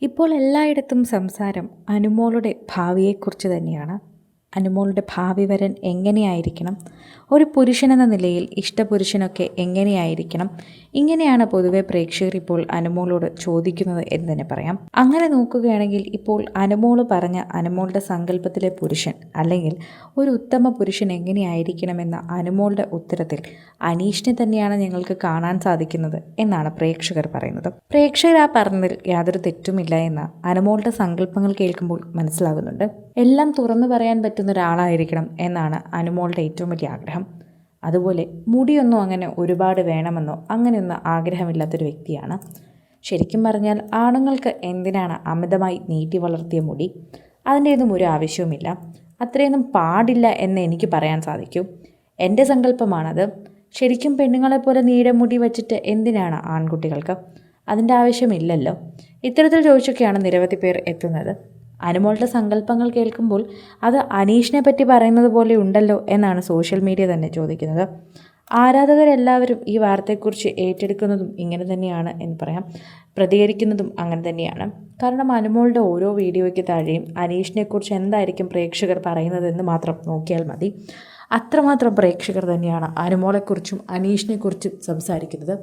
ഇപ്പോൾ എല്ലായിടത്തും സംസാരം അനുമോളുടെ ഭാവിയെക്കുറിച്ച് തന്നെയാണ്. അനുമോളുടെ ഭാവി വരൻ എങ്ങനെയായിരിക്കണം, ഒരു പുരുഷനെന്ന നിലയിൽ ഇഷ്ടപുരുഷനൊക്കെ എങ്ങനെയായിരിക്കണം, ഇങ്ങനെയാണ് പൊതുവെ പ്രേക്ഷകർ ഇപ്പോൾ അനുമോളോട് ചോദിക്കുന്നത് എന്ന് തന്നെ പറയാം. അങ്ങനെ നോക്കുകയാണെങ്കിൽ ഇപ്പോൾ അനുമോള് പറഞ്ഞ അനുമോളുടെ സങ്കല്പത്തിലെ പുരുഷൻ അല്ലെങ്കിൽ ഒരു ഉത്തമ പുരുഷൻ എങ്ങനെയായിരിക്കണമെന്ന അനുമോളുടെ ഉത്തരത്തിൽ അനീഷിനെ തന്നെയാണ് ഞങ്ങൾക്ക് കാണാൻ സാധിക്കുന്നത് എന്നാണ് പ്രേക്ഷകർ പറയുന്നത്. പ്രേക്ഷകർ ആ പറഞ്ഞതിൽ യാതൊരു തെറ്റുമില്ല എന്ന് അനുമോളുടെ സങ്കല്പങ്ങൾ കേൾക്കുമ്പോൾ മനസ്സിലാകുന്നുണ്ട്. എല്ലാം തുറന്നു പറയാൻ പറ്റുന്ന ഒരാളായിരിക്കണം എന്നാണ് അനുമോളുടെ ഏറ്റവും വലിയ ആഗ്രഹം. അതുപോലെ മുടിയൊന്നും അങ്ങനെ ഒരുപാട് വേണമെന്നോ അങ്ങനെയൊന്നും ആഗ്രഹമില്ലാത്തൊരു വ്യക്തിയാണ്. ശരിക്കും പറഞ്ഞാൽ ആണുങ്ങൾക്ക് എന്തിനാണ് അമിതമായി നീട്ടി വളർത്തിയ മുടി? അതിൻ്റെയൊന്നും ഒരു ആവശ്യവുമില്ല. അത്രയൊന്നും പാടില്ല എന്ന് എനിക്ക് പറയാൻ സാധിക്കും. എൻ്റെ സങ്കല്പമാണത്. ശരിക്കും പെണ്ണുങ്ങളെപ്പോലെ നീടെ മുടി വച്ചിട്ട് എന്തിനാണ് ആൺകുട്ടികൾക്ക്? അതിൻ്റെ ആവശ്യമില്ലല്ലോ. ഇത്തരത്തിൽ ചോദിച്ചൊക്കെയാണ് നിരവധി പേർ എത്തുന്നത്. അനുമോളുടെ സങ്കല്പങ്ങൾ കേൾക്കുമ്പോൾ അത് അനീഷിനെ പറ്റി പറയുന്നത് പോലെ ഉണ്ടല്ലോ എന്നാണ് സോഷ്യൽ മീഡിയ തന്നെ ചോദിക്കുന്നത്. ആരാധകരെല്ലാവരും ഈ വാർത്തയെക്കുറിച്ച് ഏറ്റെടുക്കുന്നതും ഇങ്ങനെ തന്നെയാണ് എന്ന് പറയാം. പ്രതികരിക്കുന്നതും അങ്ങനെ തന്നെയാണ്. കാരണം അനുമോളുടെ ഓരോ വീഡിയോയ്ക്ക് താഴെയും അനീഷിനെക്കുറിച്ച് എന്തായിരിക്കും പ്രേക്ഷകർ പറയുന്നതെന്ന് മാത്രം നോക്കിയാൽ മതി. അത്രമാത്രം പ്രേക്ഷകർ തന്നെയാണ് അനുമോളെക്കുറിച്ചും അനീഷിനെക്കുറിച്ചും സംസാരിക്കുന്നത്.